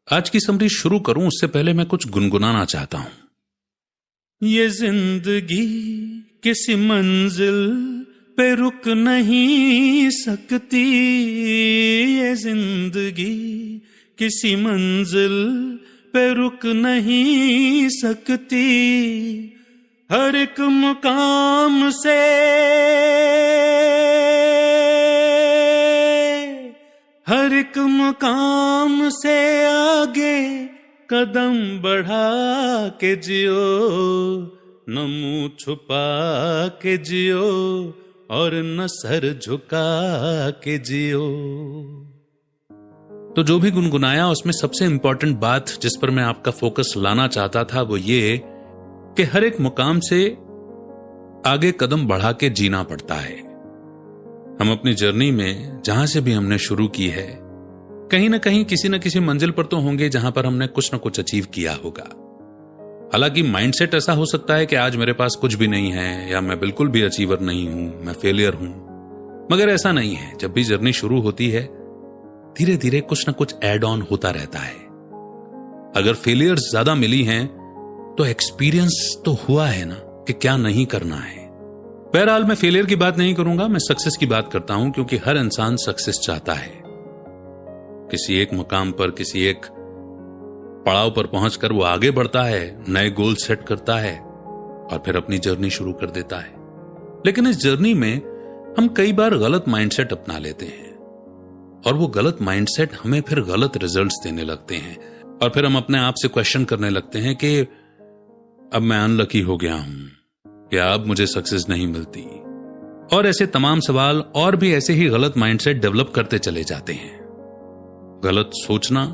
आज की समरी शुरू करूं उससे पहले मैं कुछ गुनगुनाना चाहता हूं। ये जिंदगी किसी मंजिल पे रुक नहीं सकती, ये जिंदगी किसी मंजिल पे रुक नहीं सकती। हर एक मुकाम से हर एक मुकाम से आगे कदम बढ़ा के जियो, न मुंह छुपा के जियो और न सर झुका के जियो। तो जो भी गुनगुनाया उसमें सबसे इंपॉर्टेंट बात जिस पर मैं आपका फोकस लाना चाहता था वो ये कि हर एक मुकाम से आगे कदम बढ़ा के जीना पड़ता है। हम अपनी जर्नी में जहां से भी हमने शुरू की है, कहीं ना कहीं किसी न किसी मंजिल पर तो होंगे जहां पर हमने कुछ न कुछ अचीव किया होगा। हालांकि माइंडसेट ऐसा हो सकता है कि आज मेरे पास कुछ भी नहीं है या मैं बिल्कुल भी अचीवर नहीं हूं, मैं फेलियर हूं, मगर ऐसा नहीं है। जब भी जर्नी शुरू होती है धीरे धीरे कुछ न कुछ एड ऑन होता रहता है। अगर फेलियर्स ज्यादा मिली हैं तो एक्सपीरियंस तो हुआ है ना कि क्या नहीं करना है। बहरहाल मैं फेलियर की बात नहीं करूंगा, मैं सक्सेस की बात करता हूं, क्योंकि हर इंसान सक्सेस चाहता है। किसी एक मुकाम पर, किसी एक पड़ाव पर पहुंचकर वो आगे बढ़ता है, नए गोल सेट करता है और फिर अपनी जर्नी शुरू कर देता है। लेकिन इस जर्नी में हम कई बार गलत माइंडसेट अपना लेते हैं और वो गलत माइंडसेट हमें फिर गलत रिजल्ट्स देने लगते हैं और फिर हम अपने आप से क्वेश्चन करने लगते हैं कि अब मैं अनलकी हो गया हूं या अब मुझे सक्सेस नहीं मिलती, और ऐसे तमाम सवाल और भी ऐसे ही गलत माइंडसेट डेवलप करते चले जाते हैं। गलत सोचना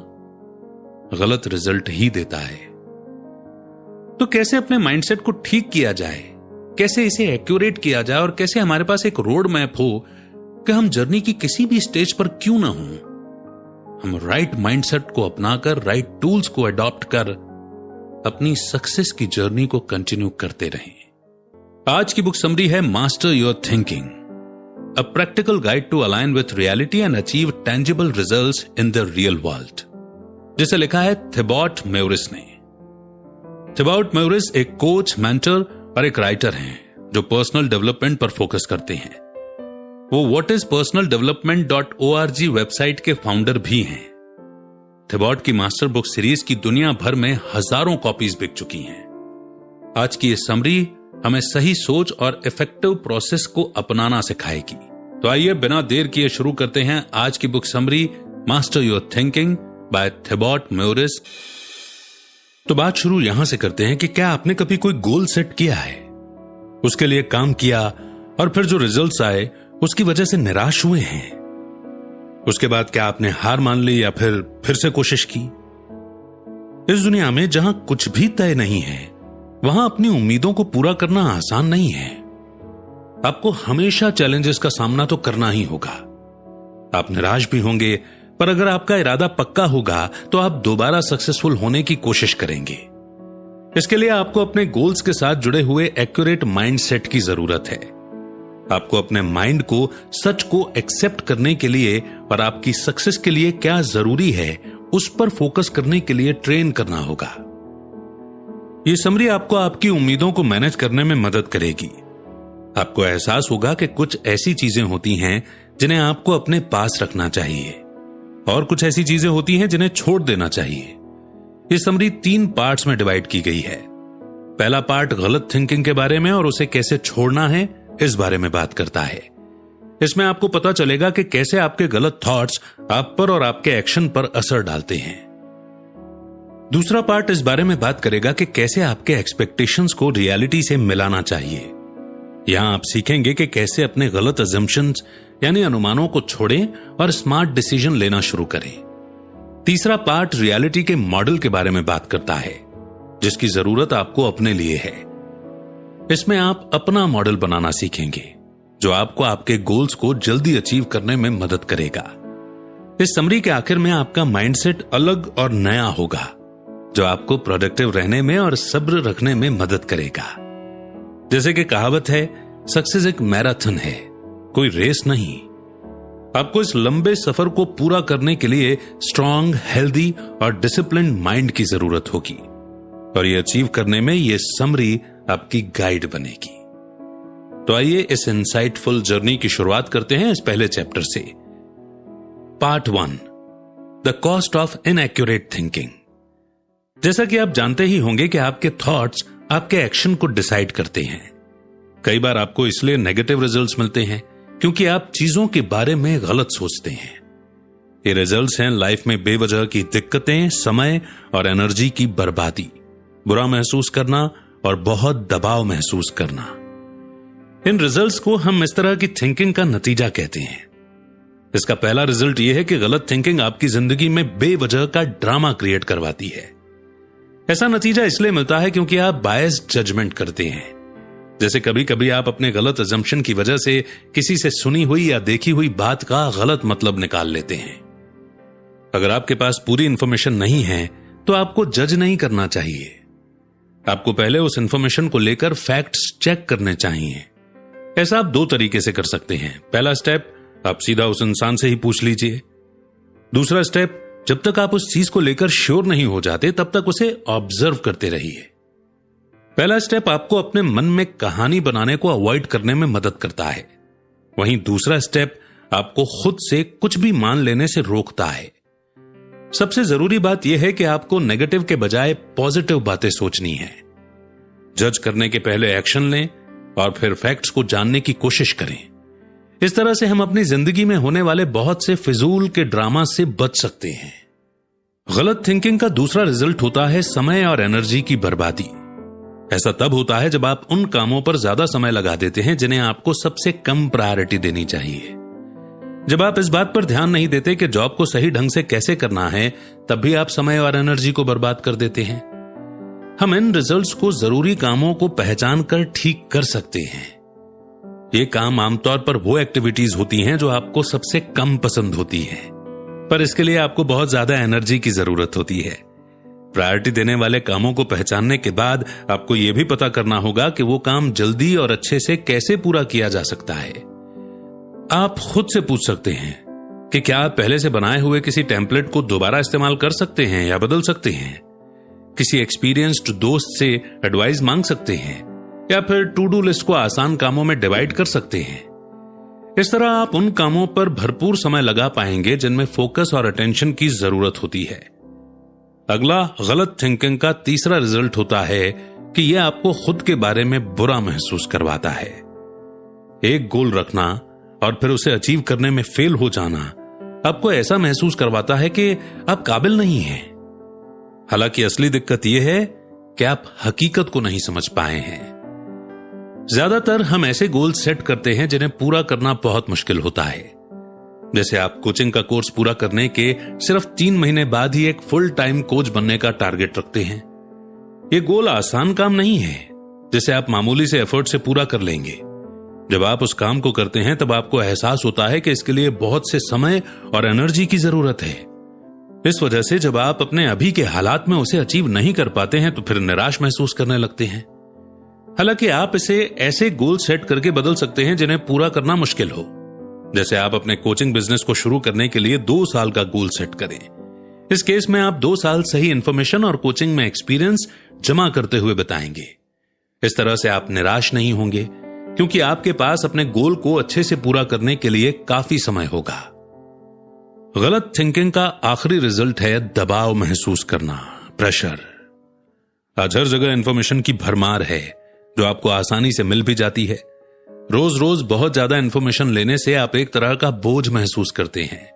गलत रिजल्ट ही देता है। तो कैसे अपने माइंडसेट को ठीक किया जाए, कैसे इसे एक्यूरेट किया जाए और कैसे हमारे पास एक रोड मैप हो कि हम जर्नी की किसी भी स्टेज पर क्यों ना हो, हम राइट माइंडसेट को अपनाकर, राइट टूल्स को अडॉप्ट कर अपनी सक्सेस की जर्नी को कंटिन्यू करते रहें। आज की बुक समरी है master your thinking, a practical guide to align with reality and achieve tangible results in the real world, जिसे लिखा है थिबॉट म्यूरिस ने। थिबॉट म्यूरिस एक कोच, मेंटर और एक राइटर हैं जो पर्सनल डेवलपमेंट पर फोकस करते हैं। वो whatispersonaldevelopment.org वेबसाइट के फाउंडर भी हैं। थिबॉट की मास्टर बुक सीरीज की दुनिया भर में हजारों कॉपीज बिक चुकी हैं। आज की ये समरी हमें सही सोच और इफेक्टिव प्रोसेस को अपनाना सिखाएगी। तो आइए बिना देर किए शुरू करते हैं आज की book summary master your thinking by Thibaut Meurisse. तो बात शुरू यहां से करते हैं कि क्या आपने कभी कोई गोल सेट किया है, उसके लिए काम किया और फिर जो रिजल्ट्स आए उसकी वजह से निराश हुए हैं? उसके बाद क्या आपने हार मान ली या फिर से कोशिश की? इस दुनिया में जहां कुछ भी तय नहीं है वहां अपनी उम्मीदों को पूरा करना आसान नहीं है। आपको हमेशा चैलेंजेस का सामना तो करना ही होगा। आप निराश भी होंगे, पर अगर आपका इरादा पक्का होगा तो आप दोबारा सक्सेसफुल होने की कोशिश करेंगे। इसके लिए आपको अपने गोल्स के साथ जुड़े हुए एक्यूरेट माइंडसेट की जरूरत है। आपको अपने माइंड को, सच को एक्सेप्ट करने के लिए और आपकी सक्सेस के लिए क्या जरूरी है उस पर फोकस करने के लिए ट्रेन करना होगा। यह समरी आपको आपकी उम्मीदों को मैनेज करने में मदद करेगी। आपको एहसास होगा कि कुछ ऐसी चीजें होती हैं जिन्हें आपको अपने पास रखना चाहिए और कुछ ऐसी चीजें होती हैं जिन्हें छोड़ देना चाहिए। यह समरी 3 पार्ट्स में डिवाइड की गई है। पहला पार्ट गलत थिंकिंग के बारे में और उसे कैसे छोड़ना है इस बारे में बात करता है। इसमें आपको पता चलेगा कि कैसे आपके गलत थॉट्स आप पर और आपके एक्शन पर असर डालते हैं। दूसरा पार्ट इस बारे में बात करेगा कि कैसे आपके एक्सपेक्टेशंस को रियलिटी से मिलाना चाहिए। यहां आप सीखेंगे कि कैसे अपने गलत अजम्पशंस यानी अनुमानों को छोड़ें और स्मार्ट डिसीजन लेना शुरू करें। तीसरा पार्ट रियलिटी के मॉडल के बारे में बात करता है जिसकी जरूरत आपको अपने लिए है। इसमें आप अपना मॉडल बनाना सीखेंगे जो आपको आपके गोल्स को जल्दी अचीव करने में मदद करेगा। इस समरी के आखिर में आपका माइंडसेट अलग और नया होगा जो आपको प्रोडक्टिव रहने में और सब्र रखने में मदद करेगा। जैसे कि कहावत है, सक्सेस एक मैराथन है, कोई रेस नहीं। आपको इस लंबे सफर को पूरा करने के लिए स्ट्रांग, हेल्दी और डिसिप्लिन्ड माइंड की जरूरत होगी, और ये अचीव करने में ये समरी आपकी गाइड बनेगी। तो आइए इस इंसाइटफुल जर्नी की शुरुआत करते हैं इस पहले चैप्टर से। Part 1, the cost of inaccurate thinking. जैसा कि आप जानते ही होंगे कि आपके थॉट्स आपके एक्शन को डिसाइड करते हैं। कई बार आपको इसलिए नेगेटिव रिजल्ट्स मिलते हैं क्योंकि आप चीजों के बारे में गलत सोचते हैं। ये रिजल्ट्स हैं लाइफ में बेवजह की दिक्कतें, समय और एनर्जी की बर्बादी, बुरा महसूस करना और बहुत दबाव महसूस करना। इन रिजल्ट्स को हम इस तरह की थिंकिंग का नतीजा कहते हैं। इसका पहला रिजल्ट यह है कि गलत थिंकिंग आपकी जिंदगी में बेवजह का ड्रामा क्रिएट करवाती है। ऐसा नतीजा इसलिए मिलता है क्योंकि आप बायस्ड जजमेंट करते हैं। जैसे कभी कभी आप अपने गलत अजम्पशन की वजह से किसी से सुनी हुई या देखी हुई बात का गलत मतलब निकाल लेते हैं। अगर आपके पास पूरी इंफॉर्मेशन नहीं है तो आपको जज नहीं करना चाहिए। आपको पहले उस इंफॉर्मेशन को लेकर फैक्ट्स चेक करने चाहिए। ऐसा आप 2 तरीके से कर सकते हैं। पहला स्टेप, आप सीधा उस इंसान से ही पूछ लीजिए। दूसरा स्टेप, जब तक आप उस चीज को लेकर श्योर नहीं हो जाते तब तक उसे ऑब्जर्व करते रहिए। पहला स्टेप आपको अपने मन में कहानी बनाने को अवॉइड करने में मदद करता है, वहीं दूसरा स्टेप आपको खुद से कुछ भी मान लेने से रोकता है। सबसे जरूरी बात यह है कि आपको नेगेटिव के बजाय पॉजिटिव बातें सोचनी है। जज करने के पहले एक्शन लें और फिर फैक्ट्स को जानने की कोशिश करें। इस तरह से हम अपनी जिंदगी में होने वाले बहुत से फिजूल के ड्रामा से बच सकते हैं। गलत थिंकिंग का दूसरा रिजल्ट होता है समय और एनर्जी की बर्बादी। ऐसा तब होता है जब आप उन कामों पर ज्यादा समय लगा देते हैं जिन्हें आपको सबसे कम प्रायोरिटी देनी चाहिए। जब आप इस बात पर ध्यान नहीं देते कि जॉब को सही ढंग से कैसे करना है, तब भी आप समय और एनर्जी को बर्बाद कर देते हैं। हम इन रिजल्ट्स को जरूरी कामों को पहचान कर ठीक कर सकते हैं। ये काम आमतौर पर वो एक्टिविटीज होती हैं जो आपको सबसे कम पसंद होती हैं, पर इसके लिए आपको बहुत ज्यादा एनर्जी की जरूरत होती है। प्रायोरिटी देने वाले कामों को पहचानने के बाद आपको यह भी पता करना होगा कि वो काम जल्दी और अच्छे से कैसे पूरा किया जा सकता है। आप खुद से पूछ सकते हैं कि क्या आप पहले से बनाए हुए किसी टेम्पलेट को दोबारा इस्तेमाल कर सकते हैं या बदल सकते हैं। किसी एक्सपीरियंस्ड दोस्त से एडवाइस मांग सकते हैं या फिर टू डू लिस्ट को आसान कामों में डिवाइड कर सकते हैं। इस तरह आप उन कामों पर भरपूर समय लगा पाएंगे जिनमें फोकस और अटेंशन की जरूरत होती है। अगला गलत थिंकिंग का तीसरा रिजल्ट होता है कि यह आपको खुद के बारे में बुरा महसूस करवाता है। एक गोल रखना और फिर उसे अचीव करने में फेल हो जाना आपको ऐसा महसूस करवाता है कि आप काबिल नहीं हैं। हालांकि असली दिक्कत यह है कि आप हकीकत को नहीं समझ पाए हैं। ज्यादातर हम ऐसे गोल सेट करते हैं जिन्हें पूरा करना बहुत मुश्किल होता है। जैसे आप कोचिंग का कोर्स पूरा करने के सिर्फ 3 महीने बाद ही एक फुल टाइम कोच बनने का टारगेट रखते हैं। यह गोल आसान काम नहीं है जिसे आप मामूली से एफर्ट से पूरा कर लेंगे। जब आप उस काम को करते हैं तब आपको एहसास होता है कि इसके लिए बहुत से समय और एनर्जी की जरूरत है। इस वजह से जब आप अपने अभी के हालात में उसे अचीव नहीं कर पाते हैं तो फिर निराश महसूस करने लगते हैं। हालांकि आप इसे ऐसे गोल सेट करके बदल सकते हैं जिन्हें पूरा करना मुश्किल हो। जैसे आप अपने कोचिंग बिजनेस को शुरू करने के लिए 2 साल का गोल सेट करें। इस केस में आप 2 साल सही इंफॉर्मेशन और कोचिंग में एक्सपीरियंस जमा करते हुए बताएंगे। इस तरह से आप निराश नहीं होंगे क्योंकि आपके पास अपने गोल को अच्छे से पूरा करने के लिए काफी समय होगा। गलत थिंकिंग का आखिरी रिजल्ट है दबाव महसूस करना, प्रेशर। आज हर जगह इंफॉर्मेशन की भरमार है जो आपको आसानी से मिल भी जाती है। रोज रोज बहुत ज्यादा इंफॉर्मेशन लेने से आप एक तरह का बोझ महसूस करते हैं,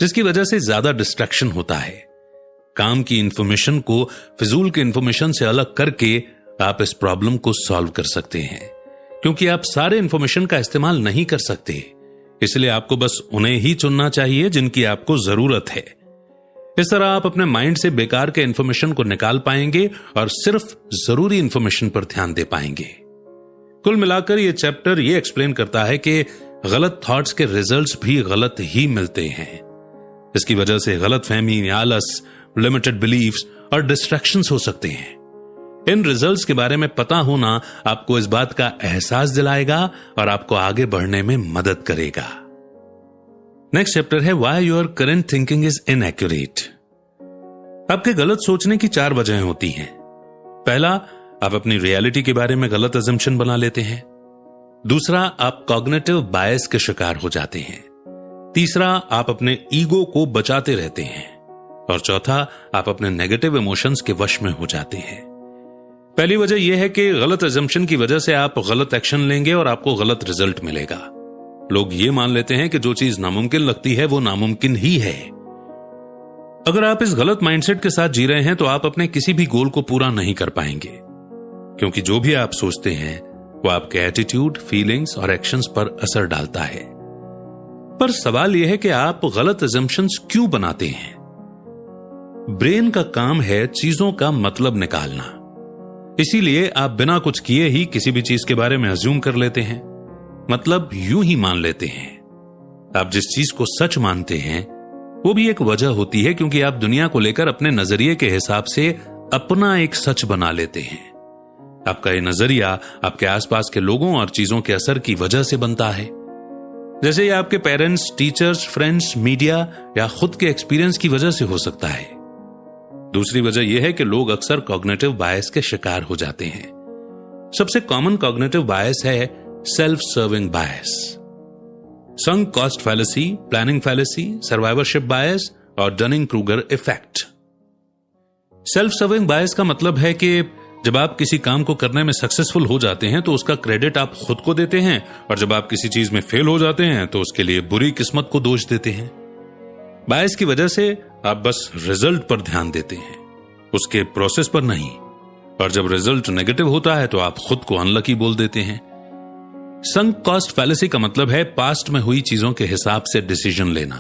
जिसकी वजह से ज्यादा डिस्ट्रैक्शन होता है। काम की इंफॉर्मेशन को फिजूल की इंफॉर्मेशन से अलग करके आप इस प्रॉब्लम को सॉल्व कर सकते हैं, क्योंकि आप सारे इंफॉर्मेशन का इस्तेमाल नहीं कर सकते। इसलिए आपको बस उन्हें ही चुनना चाहिए जिनकी आपको जरूरत है। इस तरह आप अपने माइंड से बेकार के इंफॉर्मेशन को निकाल पाएंगे और सिर्फ जरूरी इंफॉर्मेशन पर ध्यान दे पाएंगे। कुल मिलाकर यह चैप्टर यह एक्सप्लेन करता है कि गलत थॉट्स के रिजल्ट्स भी गलत ही मिलते हैं। इसकी वजह से गलतफहमी, आलस, लिमिटेड बिलीफ्स और डिस्ट्रैक्शंस हो सकते हैं। इन रिजल्ट्स के बारे में पता होना आपको इस बात का एहसास दिलाएगा और आपको आगे बढ़ने में मदद करेगा। नेक्स्ट चैप्टर है why your current thinking is inaccurate. आपके गलत सोचने की 4 वजहें होती हैं। पहला, आप अपनी रियलिटी के बारे में गलत अजम्पशन बना लेते हैं। दूसरा, आप कॉग्निटिव बायस के शिकार हो जाते हैं। तीसरा, आप अपने ईगो को बचाते रहते हैं। और चौथा, आप अपने नेगेटिव इमोशंस के वश में हो जाते हैं। पहली वजह यह है कि गलत अजम्पशन की वजह से आप गलत एक्शन लेंगे और आपको गलत रिजल्ट मिलेगा। लोग ये मान लेते हैं कि जो चीज नामुमकिन लगती है वो नामुमकिन ही है। अगर आप इस गलत माइंडसेट के साथ जी रहे हैं तो आप अपने किसी भी गोल को पूरा नहीं कर पाएंगे, क्योंकि जो भी आप सोचते हैं वो आपके एटीट्यूड, फीलिंग्स और एक्शंस पर असर डालता है। पर सवाल यह है कि आप गलत अजम्पशंस क्यों बनाते हैं? ब्रेन का काम है चीजों का मतलब निकालना, इसीलिए आप बिना कुछ किए ही किसी भी चीज के बारे में अज्यूम कर लेते हैं, मतलब यूं ही मान लेते हैं। आप जिस चीज को सच मानते हैं वो भी एक वजह होती है, क्योंकि आप दुनिया को लेकर अपने नजरिए के हिसाब से अपना एक सच बना लेते हैं। आपका ये नजरिया आपके आसपास के लोगों और चीजों के असर की वजह से बनता है, जैसे ये आपके पेरेंट्स, टीचर्स, फ्रेंड्स, मीडिया या खुद के एक्सपीरियंस की वजह से हो सकता है। दूसरी वजह यह है कि लोग अक्सर कॉग्निटिव बायस के शिकार हो जाते हैं। सबसे कॉमन कॉग्निटिव बायस है self serving bias, sunk cost fallacy, planning fallacy, survivorship bias और Dunning Kruger effect. Self serving bias का मतलब है कि जब आप किसी काम को करने में सक्सेसफुल हो जाते हैं तो उसका क्रेडिट आप खुद को देते हैं, और जब आप किसी चीज में फेल हो जाते हैं तो उसके लिए बुरी किस्मत को दोष देते हैं। बायस की वजह से आप बस रिजल्ट पर ध्यान देते हैं, उसके प्रोसेस पर नहीं, और जब रिजल्ट नेगेटिव होता है तो आप खुद को अनलकी बोल देते हैं। संक कॉस्ट फैलेसी का मतलब है पास्ट में हुई चीजों के हिसाब से डिसीजन लेना।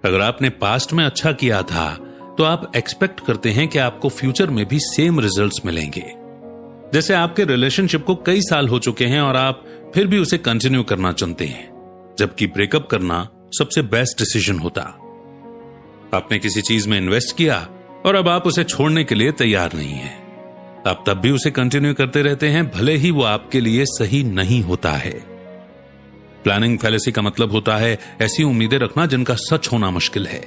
अगर आपने पास्ट में अच्छा किया था तो आप एक्सपेक्ट करते हैं कि आपको फ्यूचर में भी सेम रिजल्ट्स मिलेंगे। जैसे आपके रिलेशनशिप को कई साल हो चुके हैं और आप फिर भी उसे कंटिन्यू करना चाहते हैं, जबकि ब्रेकअप करना सबसे बेस्ट डिसीजन होता। आपने किसी चीज में इन्वेस्ट किया और अब आप उसे छोड़ने के लिए तैयार नहीं हैं। आप तब भी उसे कंटिन्यू करते रहते हैं, भले ही वो आपके लिए सही नहीं होता है। प्लानिंग फैलेसी का मतलब होता है ऐसी उम्मीदें रखना जिनका सच होना मुश्किल है।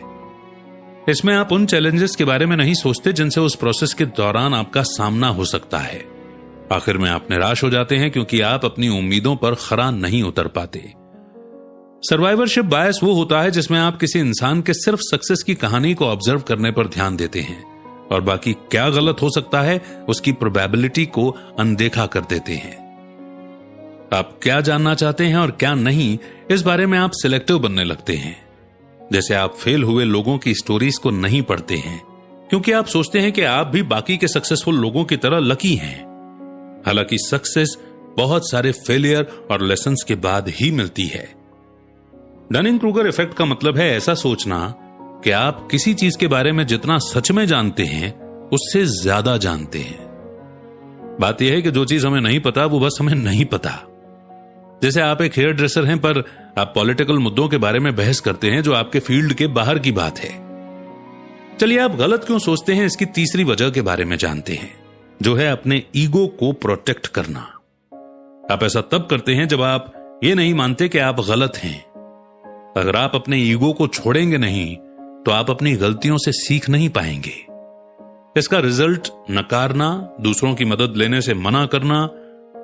इसमें आप उन चैलेंजेस के बारे में नहीं सोचते जिनसे उस प्रोसेस के दौरान आपका सामना हो सकता है। आखिर में आप निराश हो जाते हैं क्योंकि आप अपनी उम्मीदों पर खरा नहीं उतर पाते। सर्वाइवरशिप बायस वो होता है जिसमें आप किसी इंसान के सिर्फ सक्सेस की कहानी को ऑब्जर्व करने पर ध्यान देते हैं और बाकी क्या गलत हो सकता है उसकी प्रोबेबिलिटी को अनदेखा कर देते हैं। आप क्या जानना चाहते हैं और क्या नहीं, इस बारे में आप सिलेक्टिव बनने लगते हैं। जैसे आप फेल हुए लोगों की स्टोरीज को नहीं पढ़ते हैं क्योंकि आप सोचते हैं कि आप भी बाकी के सक्सेसफुल लोगों की तरह लकी हैं। हालांकि सक्सेस बहुत सारे फेलियर और लेसन्स के बाद ही मिलती है। डनिंग क्रूगर इफेक्ट का मतलब है ऐसा सोचना कि आप किसी चीज के बारे में जितना सच में जानते हैं उससे ज्यादा जानते हैं। बात यह है कि जो चीज हमें नहीं पता वो बस हमें नहीं पता। जैसे आप एक हेयर ड्रेसर हैं पर आप पॉलिटिकल मुद्दों के बारे में बहस करते हैं जो आपके फील्ड के बाहर की बात है। चलिए आप गलत क्यों सोचते हैं इसकी तीसरी वजह के बारे में जानते हैं, जो है अपने ईगो को प्रोटेक्ट करना। आप ऐसा तब करते हैं जब आप ये नहीं मानते कि आप गलत हैं। अगर आप अपने ईगो को छोड़ेंगे नहीं तो आप अपनी गलतियों से सीख नहीं पाएंगे। इसका रिजल्ट नकारना, दूसरों की मदद लेने से मना करना,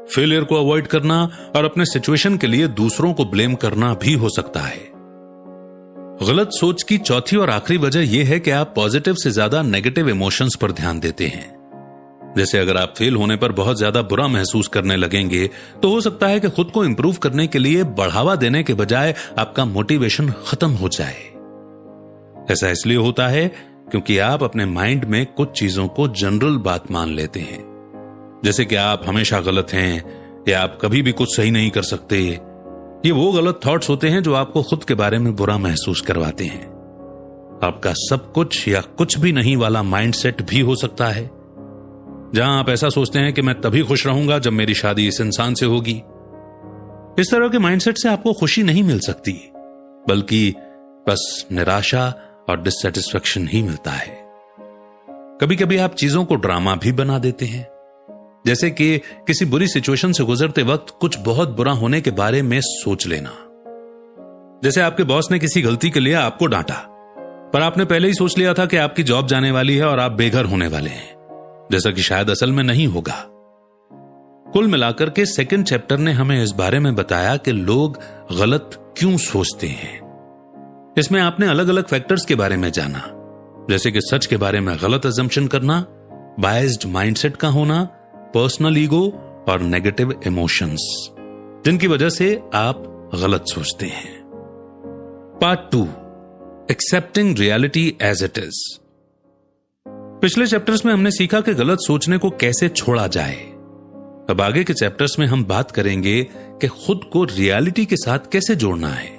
फेलियर को अवॉइड करना और अपने सिचुएशन के लिए दूसरों को ब्लेम करना भी हो सकता है। गलत सोच की चौथी और आखिरी वजह यह है कि आप पॉजिटिव से ज्यादा नेगेटिव इमोशंस पर ध्यान देते हैं। जैसे अगर आप फेल होने पर बहुत ज्यादा बुरा महसूस करने लगेंगे तो हो सकता है कि खुद को इंप्रूव करने के लिए बढ़ावा देने के बजाय आपका मोटिवेशन खत्म हो जाए। ऐसा इसलिए होता है क्योंकि आप अपने माइंड में कुछ चीजों को जनरल बात मान लेते हैं, जैसे कि आप हमेशा गलत हैं या आप कभी भी कुछ सही नहीं कर सकते। ये वो गलत थॉट्स होते हैं जो आपको खुद के बारे में बुरा महसूस करवाते हैं। आपका सब कुछ या कुछ भी नहीं वाला माइंडसेट भी हो सकता है, जहां आप ऐसा सोचते हैं कि मैं तभी खुश रहूंगा जब मेरी शादी इस इंसान से होगी। इस तरह के माइंडसेट से आपको खुशी नहीं मिल सकती, बल्कि बस निराशा और डिससैटिस्फैक्शन ही मिलता है। कभी कभी आप चीजों को ड्रामा भी बना देते हैं, जैसे कि किसी बुरी सिचुएशन से गुजरते वक्त कुछ बहुत बुरा होने के बारे में सोच लेना। जैसे आपके बॉस ने किसी गलती के लिए आपको डांटा, पर आपने पहले ही सोच लिया था कि आपकी जॉब जाने वाली है और आप बेघर होने वाले हैं, जैसा कि शायद असल में नहीं होगा। कुल मिलाकर के सेकंड चैप्टर ने हमें इस बारे में बताया कि लोग गलत क्यों सोचते हैं। इसमें आपने अलग अलग फैक्टर्स के बारे में जाना, जैसे कि सच के बारे में गलत अजम्पशन करना, बायस्ड माइंडसेट का होना, पर्सनल ईगो और नेगेटिव इमोशंस, जिनकी वजह से आप गलत सोचते हैं। Part 2, accepting reality as it is. पिछले चैप्टर्स में हमने सीखा कि गलत सोचने को कैसे छोड़ा जाए। अब आगे के चैप्टर्स में हम बात करेंगे कि खुद को रियलिटी के साथ कैसे जोड़ना है।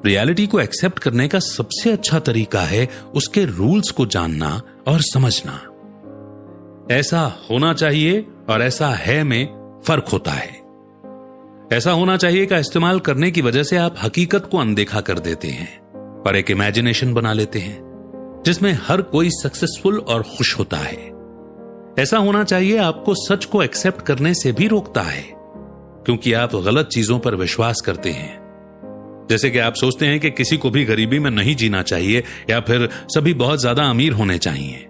रियलिटी को एक्सेप्ट करने का सबसे अच्छा तरीका है उसके रूल्स को जानना और समझना। ऐसा होना चाहिए और ऐसा है में फर्क होता है। ऐसा होना चाहिए का इस्तेमाल करने की वजह से आप हकीकत को अनदेखा कर देते हैं और एक इमेजिनेशन बना लेते हैं जिसमें हर कोई सक्सेसफुल और खुश होता है। ऐसा होना चाहिए आपको सच को एक्सेप्ट करने से भी रोकता है, क्योंकि आप गलत चीजों पर विश्वास करते हैं। जैसे कि आप सोचते हैं कि किसी को भी गरीबी में नहीं जीना चाहिए या फिर सभी बहुत ज्यादा अमीर होने चाहिए।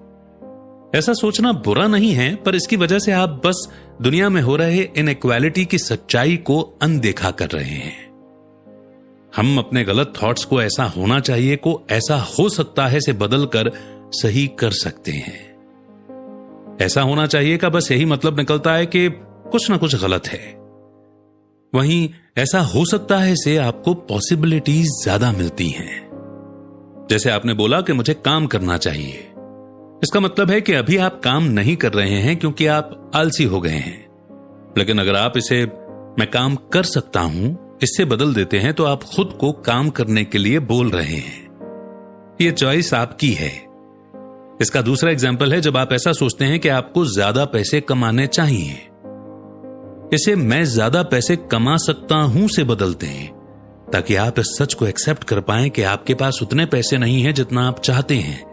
ऐसा सोचना बुरा नहीं है, पर इसकी वजह से आप बस दुनिया में हो रहे इनइक्वालिटी की सच्चाई को अनदेखा कर रहे हैं। हम अपने गलत थॉट्स को ऐसा होना चाहिए को ऐसा हो सकता है से बदलकर सही कर सकते हैं। ऐसा होना चाहिए का बस यही मतलब निकलता है कि कुछ ना कुछ गलत है। वहीं ऐसा हो सकता है से आपको पॉसिबिलिटीज ज्यादा मिलती हैं। जैसे आपने बोला कि मुझे काम करना चाहिए, इसका मतलब है कि अभी आप काम नहीं कर रहे हैं क्योंकि आप आलसी हो गए हैं। लेकिन अगर आप इसे मैं काम कर सकता हूं इससे बदल देते हैं तो आप खुद को काम करने के लिए बोल रहे हैं। यह चॉइस आपकी है। इसका दूसरा एग्जाम्पल है जब आप ऐसा सोचते हैं कि आपको ज्यादा पैसे कमाने चाहिए। इसे मैं ज्यादा पैसे कमा सकता हूं से बदलते हैं ताकि आप इस सच को एक्सेप्ट कर पाएं कि आपके पास उतने पैसे नहीं हैं जितना आप चाहते हैं,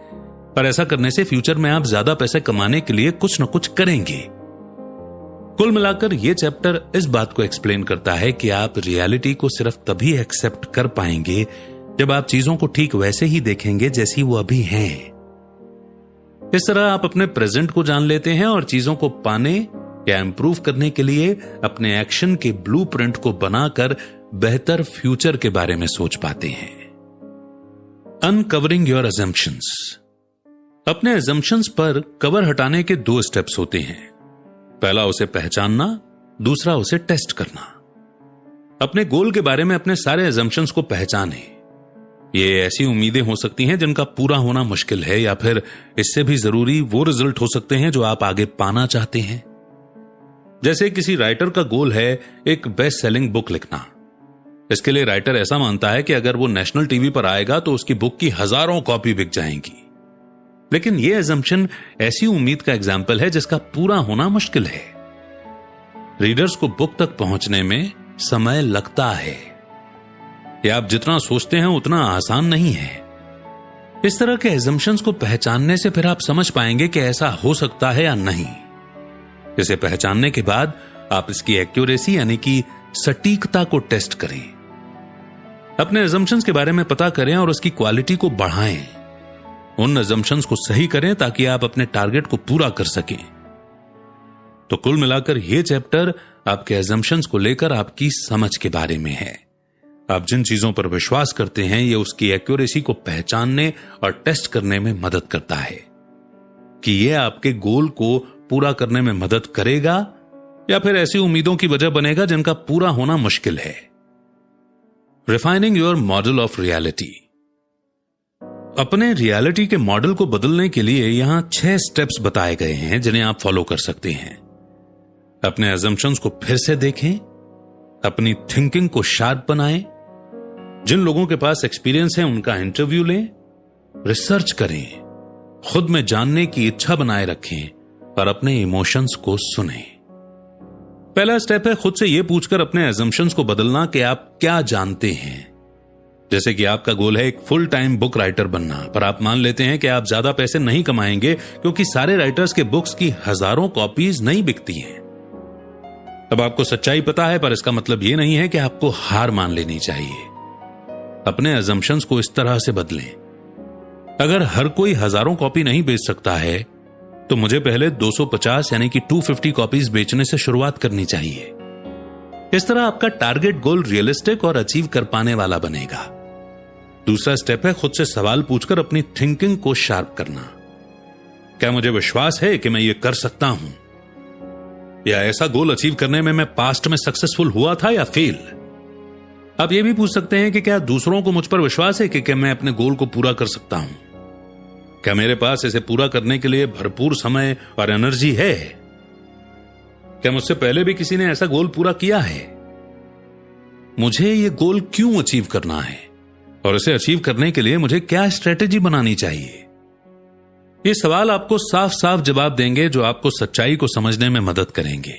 पर ऐसा करने से फ्यूचर में आप ज्यादा पैसे कमाने के लिए कुछ न कुछ करेंगे। कुल मिलाकर यह चैप्टर इस बात को एक्सप्लेन करता है कि आप रियलिटी को सिर्फ तभी एक्सेप्ट कर पाएंगे जब आप चीजों को ठीक वैसे ही देखेंगे जैसी वो अभी हैं। इस तरह आप अपने प्रेजेंट को जान लेते हैं और चीजों को पाने या इंप्रूव करने के लिए अपने एक्शन के ब्लूप्रिंट को बनाकर बेहतर फ्यूचर के बारे में सोच पाते हैं। Uncovering your assumptions. अपने अजम्पशंस पर कवर हटाने के 2 स्टेप्स होते हैं। पहला उसे पहचानना, दूसरा उसे टेस्ट करना। अपने गोल के बारे में अपने सारे अजम्पशंस को पहचानें। ये ऐसी उम्मीदें हो सकती हैं जिनका पूरा होना मुश्किल है, या फिर इससे भी जरूरी वो रिजल्ट हो सकते हैं जो आप आगे पाना चाहते हैं। जैसे किसी राइटर का गोल है एक बेस्ट सेलिंग बुक लिखना। इसके लिए राइटर ऐसा मानता है कि अगर वो नेशनल टीवी पर आएगा तो उसकी बुक की हजारों कॉपी बिक जाएंगी। लेकिन यह अजम्पशन ऐसी उम्मीद का एग्जाम्पल है जिसका पूरा होना मुश्किल है। रीडर्स को बुक तक पहुंचने में समय लगता है। यह आप जितना सोचते हैं उतना आसान नहीं है। इस तरह के अजम्पशंस को पहचानने से फिर आप समझ पाएंगे कि ऐसा हो सकता है या नहीं। इसे पहचानने के बाद आप इसकी एक्यूरेसी यानी कि सटीकता को टेस्ट करें। अपने अजम्पशंस के बारे में पता करें और उसकी क्वालिटी को बढ़ाएं। उन अजम्पशंस को सही करें ताकि आप अपने टारगेट को पूरा कर सकें। तो कुल मिलाकर यह चैप्टर आपके अजम्पशंस को लेकर आपकी समझ के बारे में है। आप जिन चीजों पर विश्वास करते हैं यह उसकी एक्यूरेसी को पहचानने और टेस्ट करने में मदद करता है कि यह आपके गोल को पूरा करने में मदद करेगा या फिर ऐसी उम्मीदों की वजह बनेगा जिनका पूरा होना मुश्किल है। Refining your model of reality. अपने रियलिटी के मॉडल को बदलने के लिए यहां 6 स्टेप्स बताए गए हैं जिन्हें आप फॉलो कर सकते हैं। अपने अजम्पशंस को फिर से देखें, अपनी थिंकिंग को शार्प बनाएं, जिन लोगों के पास एक्सपीरियंस है उनका इंटरव्यू लें, रिसर्च करें, खुद में जानने की इच्छा बनाए रखें और अपने इमोशंस को सुनें। पहला स्टेप है खुद से यह पूछकर अपने अजम्पशंस को बदलना कि आप क्या जानते हैं। जैसे कि आपका गोल है एक फुल टाइम बुक राइटर बनना, पर आप मान लेते हैं कि आप ज्यादा पैसे नहीं कमाएंगे क्योंकि सारे राइटर्स के बुक्स की हजारों कॉपीज नहीं बिकती हैं। अब आपको सच्चाई पता है, पर इसका मतलब यह नहीं है कि आपको हार मान लेनी चाहिए। अपने अजम्पशंस को इस तरह से बदलें। अगर हर कोई हजारों कॉपी नहीं बेच सकता है तो मुझे पहले 250 यानी कि 250 कॉपीज बेचने से शुरुआत करनी चाहिए। इस तरह आपका टारगेट गोल रियलिस्टिक और अचीव कर पाने वाला बनेगा। दूसरा स्टेप है खुद से सवाल पूछकर अपनी थिंकिंग को शार्प करना। क्या मुझे विश्वास है कि मैं ये कर सकता हूं? या ऐसा गोल अचीव करने में मैं पास्ट में सक्सेसफुल हुआ था या फेल? आप ये भी पूछ सकते हैं कि क्या दूसरों को मुझ पर विश्वास है कि मैं अपने गोल को पूरा कर सकता हूं? क्या मेरे पास इसे पूरा करने के लिए भरपूर समय और एनर्जी है? क्या मुझसे पहले भी किसी ने ऐसा गोल पूरा किया है? मुझे यह गोल क्यों अचीव करना है और इसे अचीव करने के लिए मुझे क्या स्ट्रेटेजी बनानी चाहिए? ये सवाल आपको साफ साफ जवाब देंगे जो आपको सच्चाई को समझने में मदद करेंगे।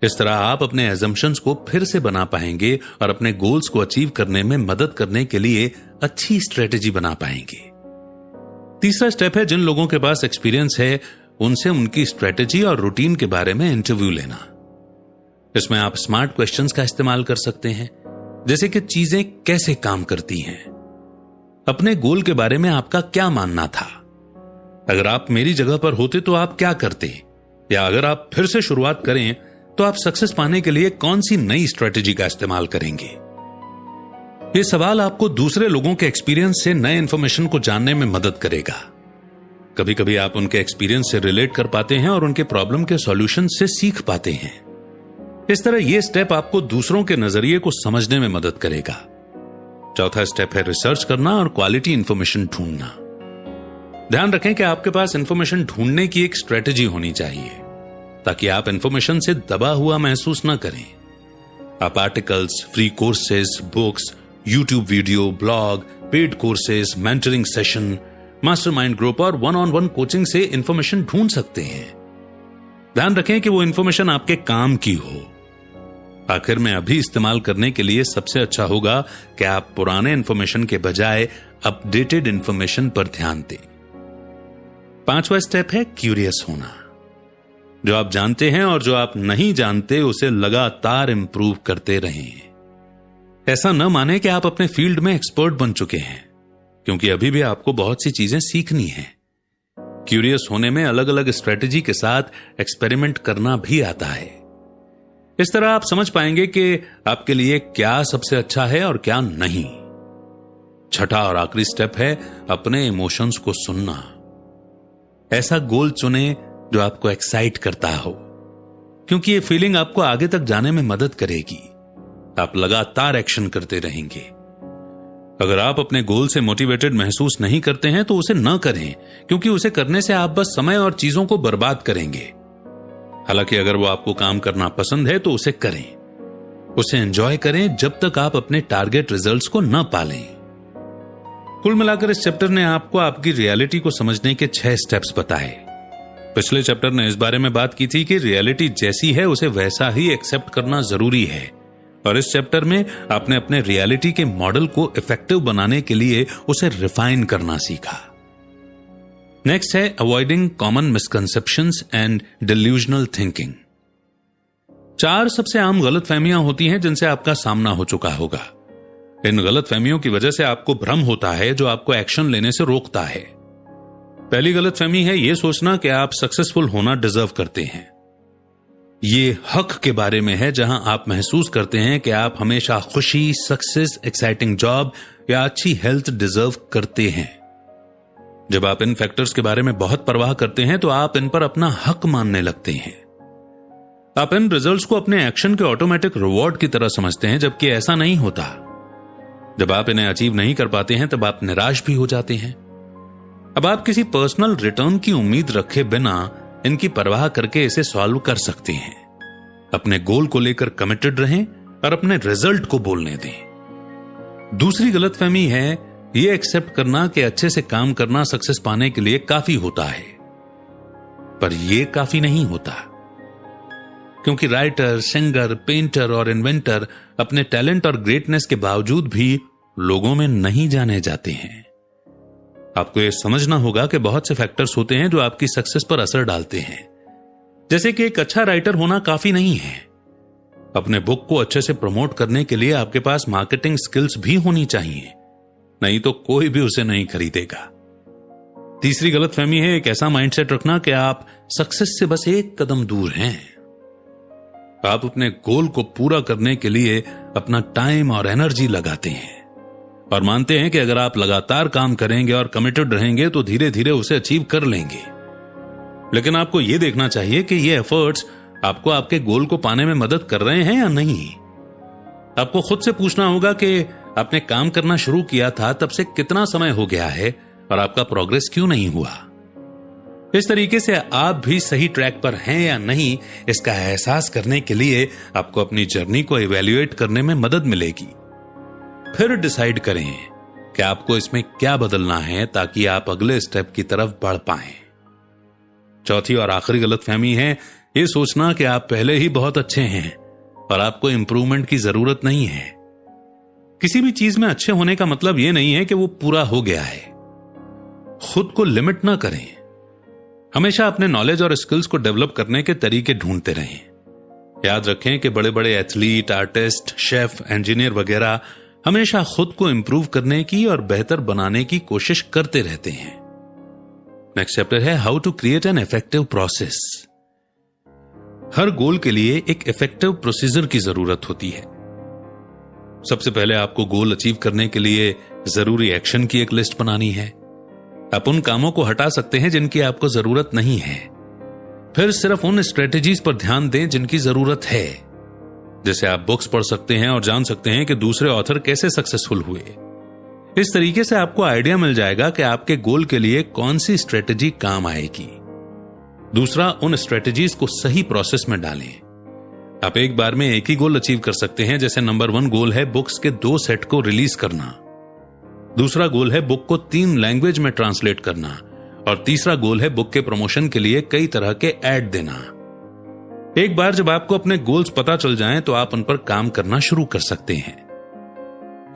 इस तरह आप अपने एजम्पशंस को फिर से बना पाएंगे और अपने गोल्स को अचीव करने में मदद करने के लिए अच्छी स्ट्रेटेजी बना पाएंगे। तीसरा स्टेप है जिन लोगों के पास एक्सपीरियंस है उनसे उनकी स्ट्रेटेजी और रूटीन के बारे में इंटरव्यू लेना। इसमें आप स्मार्ट क्वेश्चंस का इस्तेमाल कर सकते हैं, जैसे कि चीजें कैसे काम करती हैं, अपने गोल के बारे में आपका क्या मानना था, अगर आप मेरी जगह पर होते तो आप क्या करते, या अगर आप फिर से शुरुआत करें तो आप सक्सेस पाने के लिए कौन सी नई स्ट्रेटेजी का इस्तेमाल करेंगे। ये सवाल आपको दूसरे लोगों के एक्सपीरियंस से नए इंफॉर्मेशन को जानने में मदद करेगा। कभी कभी आप उनके एक्सपीरियंस से रिलेट कर पाते हैं और उनके प्रॉब्लम के सॉल्यूशन से सीख पाते हैं। इस तरह यह स्टेप आपको दूसरों के नजरिए को समझने में मदद करेगा। चौथा स्टेप है रिसर्च करना और क्वालिटी इंफॉर्मेशन ढूंढना। ध्यान रखें कि आपके पास इंफॉर्मेशन ढूंढने की एक स्ट्रेटेजी होनी चाहिए ताकि आप इंफॉर्मेशन से दबा हुआ महसूस न करें। आप articles, free courses, books, YouTube video, blog, paid courses, mentoring session, mastermind group और वन-ऑन-वन कोचिंग से इंफॉर्मेशन ढूंढ सकते हैं। ध्यान रखें कि वो इंफॉर्मेशन आपके काम की हो। आखिर में अभी इस्तेमाल करने के लिए सबसे अच्छा होगा कि आप पुराने इंफॉर्मेशन के बजाय अपडेटेड इंफॉर्मेशन पर ध्यान दें। पांचवा स्टेप है क्यूरियस होना। जो आप जानते हैं और जो आप नहीं जानते उसे लगातार इंप्रूव करते रहें। ऐसा न माने कि आप अपने फील्ड में एक्सपर्ट बन चुके हैं, क्योंकि अभी भी आपको बहुत सी चीजें सीखनी है। क्यूरियस होने में अलग अलग स्ट्रेटेजी के साथ एक्सपेरिमेंट करना भी आता है। इस तरह आप समझ पाएंगे कि आपके लिए क्या सबसे अच्छा है और क्या नहीं। छठा और आखिरी स्टेप है अपने इमोशंस को सुनना। ऐसा गोल चुने जो आपको एक्साइट करता हो, क्योंकि ये फीलिंग आपको आगे तक जाने में मदद करेगी। आप लगातार एक्शन करते रहेंगे। अगर आप अपने गोल से मोटिवेटेड महसूस नहीं करते हैं तो उसे न करें, क्योंकि उसे करने से आप बस समय और चीजों को बर्बाद करेंगे। हालांकि अगर वो आपको काम करना पसंद है तो उसे करें, उसे एंजॉय करें जब तक आप अपने टारगेट रिजल्ट्स को न पालें। कुल मिलाकर इस चैप्टर ने आपको आपकी रियलिटी को समझने के 6 स्टेप्स बताए। पिछले चैप्टर ने इस बारे में बात की थी कि रियलिटी जैसी है उसे वैसा ही एक्सेप्ट करना जरूरी है, और इस चैप्टर में आपने अपने रियलिटी के मॉडल को इफेक्टिव बनाने के लिए उसे रिफाइन करना सीखा। नेक्स्ट है avoiding common misconceptions and delusional thinking. 4 सबसे आम गलतफहमियां होती हैं जिनसे आपका सामना हो चुका होगा। इन गलतफहमियों की वजह से आपको भ्रम होता है जो आपको एक्शन लेने से रोकता है। पहली गलतफहमी है यह सोचना कि आप सक्सेसफुल होना डिजर्व करते हैं। ये हक के बारे में है जहां आप महसूस करते हैं कि आप हमेशा खुशी, सक्सेस, एक्साइटिंग जॉब या अच्छी हेल्थ डिजर्व करते हैं। जब आप इन फैक्टर्स के बारे में बहुत परवाह करते हैं तो आप इन पर अपना हक मानने लगते हैं। आप इन रिजल्ट्स को अपने एक्शन के ऑटोमेटिक रिवॉर्ड की तरह समझते हैं, जबकि ऐसा नहीं होता। जब आप इन्हें अचीव नहीं कर पाते हैं तब आप निराश भी हो जाते हैं। अब आप किसी पर्सनल रिटर्न की उम्मीद रखे बिना इनकी परवाह करके इसे सॉल्व कर सकते हैं। अपने गोल को लेकर कमिटेड रहें और अपने रिजल्ट को बोलने दें। दूसरी गलतफहमी है यह एक्सेप्ट करना कि अच्छे से काम करना सक्सेस पाने के लिए काफी होता है, पर यह काफी नहीं होता, क्योंकि राइटर, सिंगर, पेंटर और इन्वेंटर अपने टैलेंट और ग्रेटनेस के बावजूद भी लोगों में नहीं जाने जाते हैं। आपको यह समझना होगा कि बहुत से फैक्टर्स होते हैं जो आपकी सक्सेस पर असर डालते हैं। जैसे कि एक अच्छा राइटर होना काफी नहीं है, अपने बुक को अच्छे से प्रमोट करने के लिए आपके पास मार्केटिंग स्किल्स भी होनी चाहिए, नहीं तो कोई भी उसे नहीं खरीदेगा। तीसरी गलतफहमी है एक ऐसा माइंडसेट रखना कि आप सक्सेस से बस एक कदम दूर हैं। आप अपने गोल को पूरा करने के लिए अपना टाइम और एनर्जी लगाते हैं और मानते हैं कि अगर आप लगातार काम करेंगे और कमिटेड रहेंगे तो धीरे धीरे उसे अचीव कर लेंगे। लेकिन आपको यह देखना चाहिए कि ये एफर्ट्स आपको आपके गोल को पाने में मदद कर रहे हैं या नहीं। आपको खुद से पूछना होगा कि आपने काम करना शुरू किया था तब से कितना समय हो गया है और आपका प्रोग्रेस क्यों नहीं हुआ। इस तरीके से आप भी सही ट्रैक पर हैं या नहीं, इसका एहसास करने के लिए आपको अपनी जर्नी को इवैल्यूएट करने में मदद मिलेगी। फिर डिसाइड करें कि आपको इसमें क्या बदलना है ताकि आप अगले स्टेप की तरफ बढ़ पाएं। चौथी और आखिरी गलतफहमी है यह सोचना कि आप पहले ही बहुत अच्छे हैं और आपको इंप्रूवमेंट की जरूरत नहीं है। किसी भी चीज में अच्छे होने का मतलब यह नहीं है कि वो पूरा हो गया है। खुद को लिमिट ना करें। हमेशा अपने नॉलेज और स्किल्स को डेवलप करने के तरीके ढूंढते रहें। याद रखें कि बड़े बड़े एथलीट, आर्टिस्ट, शेफ, इंजीनियर वगैरह हमेशा खुद को इंप्रूव करने की और बेहतर बनाने की कोशिश करते रहते हैं। नेक्स्ट चैप्टर है how to create an effective process. हर गोल के लिए एक इफेक्टिव प्रोसीजर की जरूरत होती है। सबसे पहले आपको गोल अचीव करने के लिए जरूरी एक्शन की एक लिस्ट बनानी है। आप उन कामों को हटा सकते हैं जिनकी आपको जरूरत नहीं है। फिर सिर्फ उन स्ट्रेटेजीज पर ध्यान दें जिनकी जरूरत है। जैसे आप बुक्स पढ़ सकते हैं और जान सकते हैं कि दूसरे ऑथर कैसे सक्सेसफुल हुए। इस तरीके से आपको आइडिया मिल जाएगा कि आपके गोल के लिए कौन सी स्ट्रेटेजी काम आएगी। दूसरा, उन स्ट्रेटेजीज को सही प्रोसेस में डालें। आप एक बार में एक ही गोल अचीव कर सकते हैं। जैसे नंबर 1 गोल है बुक्स के 2 सेट को रिलीज करना। दूसरा गोल है बुक को 3 लैंग्वेज में ट्रांसलेट करना और तीसरा गोल है बुक के प्रमोशन के लिए कई तरह के ऐड देना। एक बार जब आपको अपने गोल्स पता चल जाएं तो आप उन पर काम करना शुरू कर सकते हैं।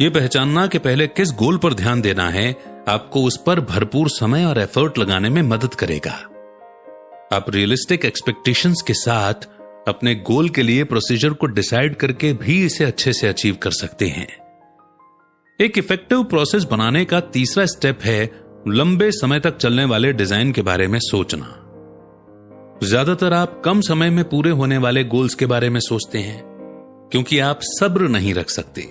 यह पहचानना कि पहले किस गोल पर ध्यान देना है आपको उस पर भरपूर समय और एफर्ट लगाने में मदद करेगा। आप रियलिस्टिक एक्सपेक्टेशंस के साथ अपने गोल के लिए प्रोसीजर को डिसाइड करके भी इसे अच्छे से अचीव कर सकते हैं। एक इफेक्टिव प्रोसेस बनाने का तीसरा स्टेप है लंबे समय तक चलने वाले डिजाइन के बारे में सोचना। ज्यादातर आप कम समय में पूरे होने वाले गोल्स के बारे में सोचते हैं क्योंकि आप सब्र नहीं रख सकते।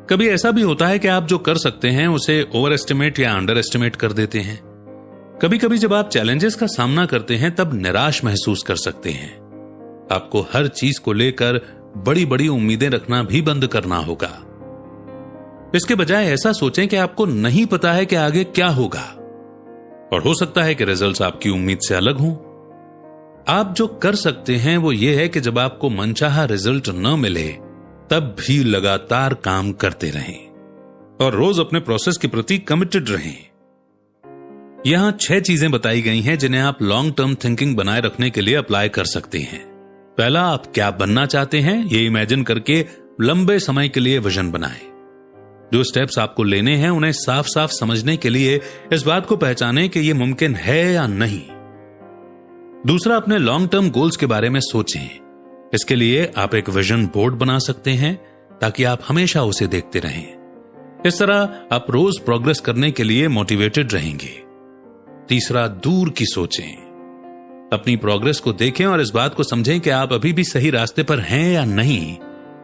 कभी ऐसा भी होता है कि आप जो कर सकते हैं उसे ओवर एस्टिमेट या अंडर एस्टिमेट कर देते हैं। कभी कभी जब आप चैलेंजेस का सामना करते हैं तब निराश महसूस कर सकते हैं। आपको हर चीज को लेकर बड़ी बड़ी उम्मीदें रखना भी बंद करना होगा। इसके बजाय ऐसा सोचें कि आपको नहीं पता है कि आगे क्या होगा और हो सकता है कि रिजल्ट्स आपकी उम्मीद से अलग हों। आप जो कर सकते हैं वो ये है कि जब आपको मनचाहा रिजल्ट न मिले तब भी लगातार काम करते रहें और रोज अपने प्रोसेस के प्रति कमिटेड रहें। यहां 6 चीजें बताई गई हैं जिन्हें आप लॉन्ग टर्म थिंकिंग बनाए रखने के लिए अप्लाई कर सकते हैं। पहला, आप क्या बनना चाहते हैं ये इमेजिन करके लंबे समय के लिए विजन बनाएं। जो स्टेप्स आपको लेने हैं उन्हें साफ साफ समझने के लिए इस बात को पहचानें कि यह मुमकिन है या नहीं। दूसरा, अपने लॉन्ग टर्म गोल्स के बारे में सोचें। इसके लिए आप एक विजन बोर्ड बना सकते हैं ताकि आप हमेशा उसे देखते रहें। इस तरह आप रोज प्रोग्रेस करने के लिए मोटिवेटेड रहेंगे। तीसरा, दूर की सोचें। अपनी प्रोग्रेस को देखें और इस बात को समझें कि आप अभी भी सही रास्ते पर हैं या नहीं,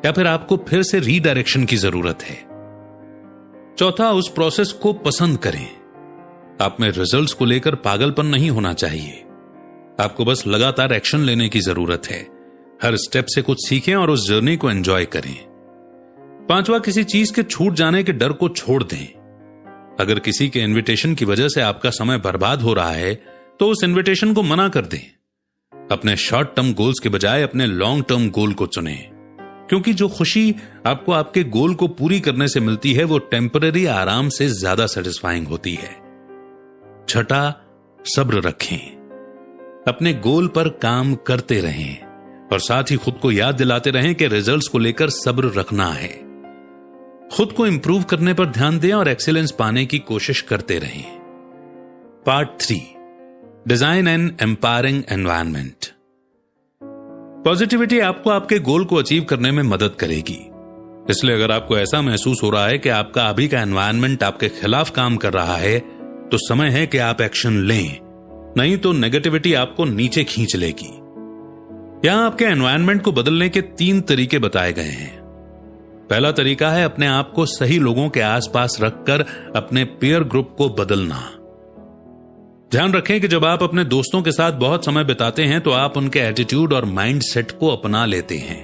या फिर आपको फिर से रीडायरेक्शन की जरूरत है। चौथा, उस प्रोसेस को पसंद करें। आप में रिजल्ट्स को लेकर पागलपन नहीं होना चाहिए। आपको बस लगातार एक्शन लेने की जरूरत है। हर स्टेप से कुछ सीखें और उस जर्नी को एंजॉय करें। पांचवा, किसी चीज के छूट जाने के डर को छोड़ दें। अगर किसी के इनविटेशन की वजह से आपका समय बर्बाद हो रहा है तो उस इनविटेशन को मना कर दें। अपने शॉर्ट टर्म गोल्स के बजाय अपने लॉन्ग टर्म गोल को चुनें, क्योंकि जो खुशी आपको आपके गोल को पूरी करने से मिलती है वो टेम्पररी आराम से ज्यादा सेटिस्फाइंग होती है। छठा, सब्र रखें। अपने गोल पर काम करते रहें और साथ ही खुद को याद दिलाते रहें कि रिजल्ट्स को लेकर सब्र रखना है। खुद को इंप्रूव करने पर ध्यान दें और एक्सीलेंस पाने की कोशिश करते रहें। Part 3, design and empowering environment. Positivity आपको आपके गोल को अचीव करने में मदद करेगी। इसलिए अगर आपको ऐसा महसूस हो रहा है कि आपका अभी का एनवायरनमेंट आपके खिलाफ काम कर रहा है, तो समय है कि आप एक्शन लें, नहीं तो नेगेटिविटी आपको नीचे खींच लेगी। यहां आपके एनवायरनमेंट को बदलने के 3 तरीके बताए गए हैं। पहला तरीका है अपने आप को सही लोगों के आसपास रखकर अपने पीयर ग्रुप को बदलना। ध्यान रखें कि जब आप अपने दोस्तों के साथ बहुत समय बिताते हैं तो आप उनके एटीट्यूड और माइंडसेट को अपना लेते हैं।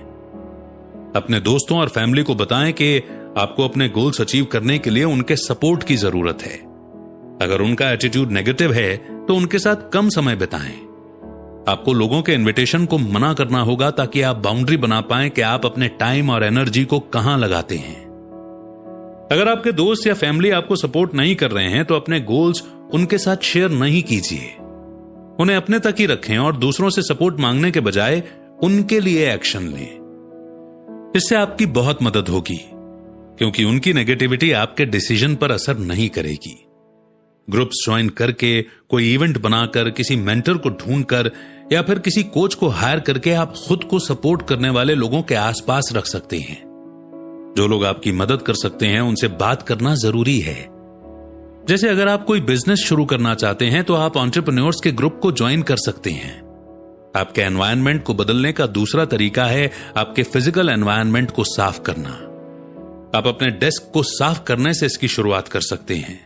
अपने दोस्तों और फैमिली को बताएं कि आपको अपने गोल्स अचीव करने के लिए उनके सपोर्ट की जरूरत है। अगर उनका एटीट्यूड नेगेटिव है तो उनके साथ कम समय बिताएं। आपको लोगों के इनविटेशन को मना करना होगा ताकि आप बाउंड्री बना पाएं कि आप अपने टाइम और एनर्जी को कहां लगाते हैं। अगर आपके दोस्त या फैमिली आपको सपोर्ट नहीं कर रहे हैं तो अपने गोल्स उनके साथ शेयर नहीं कीजिए। उन्हें अपने तक ही रखें और दूसरों से सपोर्ट मांगने के बजाय उनके लिए एक्शन लें। इससे आपकी बहुत मदद होगी, क्योंकि उनकी नेगेटिविटी आपके डिसीजन पर असर नहीं करेगी। ग्रुप्स ज्वाइन करके, कोई इवेंट बनाकर, किसी मेंटर को ढूंढकर या फिर किसी कोच को हायर करके आप खुद को सपोर्ट करने वाले लोगों के आसपास रख सकते हैं। जो लोग आपकी मदद कर सकते हैं उनसे बात करना जरूरी है। जैसे अगर आप कोई बिजनेस शुरू करना चाहते हैं तो आप एंटरप्रेन्योर्स के ग्रुप को ज्वाइन कर सकते हैं। आपके एनवायरनमेंट को बदलने का दूसरा तरीका है आपके फिजिकल एनवायरनमेंट को साफ करना। आप अपने डेस्क को साफ करने से इसकी शुरुआत कर सकते हैं।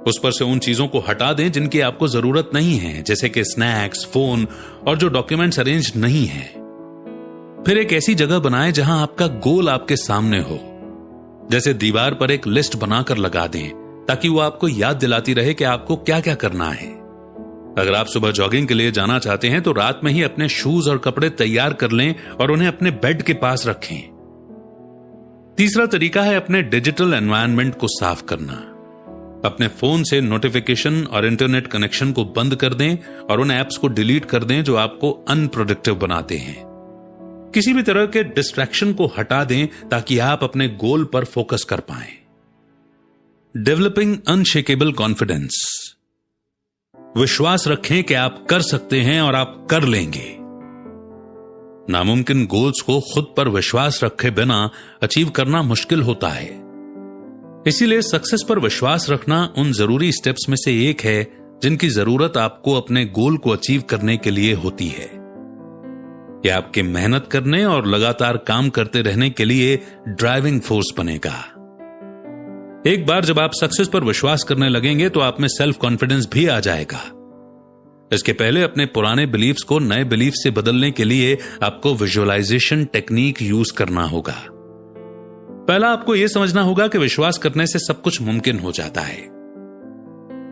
उस पर से उन चीजों को हटा दें जिनकी आपको जरूरत नहीं है, जैसे कि स्नैक्स, फोन और जो डॉक्यूमेंट्स अरेंज नहीं है। फिर एक ऐसी जगह बनाएं जहां आपका गोल आपके सामने हो। जैसे दीवार पर एक लिस्ट बनाकर लगा दें ताकि वो आपको याद दिलाती रहे कि आपको क्या क्या करना है। अगर आप सुबह जॉगिंग के लिए जाना चाहते हैं तो रात में ही अपने शूज और कपड़े तैयार कर लें और उन्हें अपने बेड के पास रखें। तीसरा तरीका है अपने डिजिटल एनवायरनमेंट को साफ करना। अपने फोन से नोटिफिकेशन और इंटरनेट कनेक्शन को बंद कर दें और उन ऐप्स को डिलीट कर दें जो आपको अनप्रोडक्टिव बनाते हैं। किसी भी तरह के डिस्ट्रैक्शन को हटा दें ताकि आप अपने गोल पर फोकस कर पाएं। Developing unshakeable confidence. विश्वास रखें कि आप कर सकते हैं और आप कर लेंगे। नामुमकिन गोल्स को खुद पर विश्वास रखे बिना अचीव करना मुश्किल होता है। इसीलिए सक्सेस पर विश्वास रखना उन जरूरी स्टेप्स में से एक है जिनकी जरूरत आपको अपने गोल को अचीव करने के लिए होती है। यह आपके मेहनत करने और लगातार काम करते रहने के लिए ड्राइविंग फोर्स बनेगा। एक बार जब आप सक्सेस पर विश्वास करने लगेंगे तो आप में सेल्फ कॉन्फिडेंस भी आ जाएगा। इसके पहले अपने पुराने बिलीफ्स को नए बिलीफ से बदलने के लिए आपको विजुअलाइजेशन टेक्निक यूज करना होगा। पहला आपको यह समझना होगा कि विश्वास करने से सब कुछ मुमकिन हो जाता है।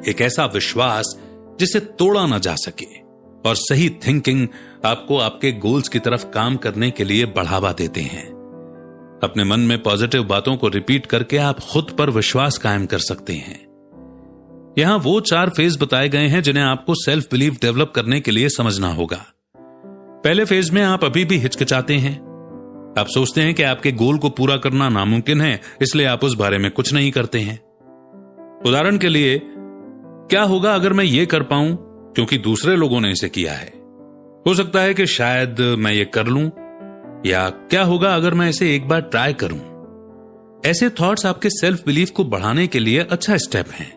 एक ऐसा विश्वास जिसे तोड़ा ना जा सके, और सही थिंकिंग आपको आपके गोल्स की तरफ काम करने के लिए बढ़ावा देते हैं। अपने मन में पॉजिटिव बातों को रिपीट करके आप खुद पर विश्वास कायम कर सकते हैं। यहां वो 4 फेज बताए गए हैं जिन्हें आपको सेल्फ बिलीफ डेवलप करने के लिए समझना होगा। पहले फेज में आप अभी भी हिचकिचाते हैं। आप सोचते हैं कि आपके गोल को पूरा करना नामुमकिन है, इसलिए आप उस बारे में कुछ नहीं करते हैं। उदाहरण के लिए, क्या होगा अगर मैं ये कर पाऊं क्योंकि दूसरे लोगों ने इसे किया है? हो सकता है कि शायद मैं ये कर लूं, या क्या होगा अगर मैं इसे एक बार ट्राई करूं? ऐसे थॉट्स आपके सेल्फ बिलीफ को बढ़ाने के लिए अच्छा स्टेप हैं।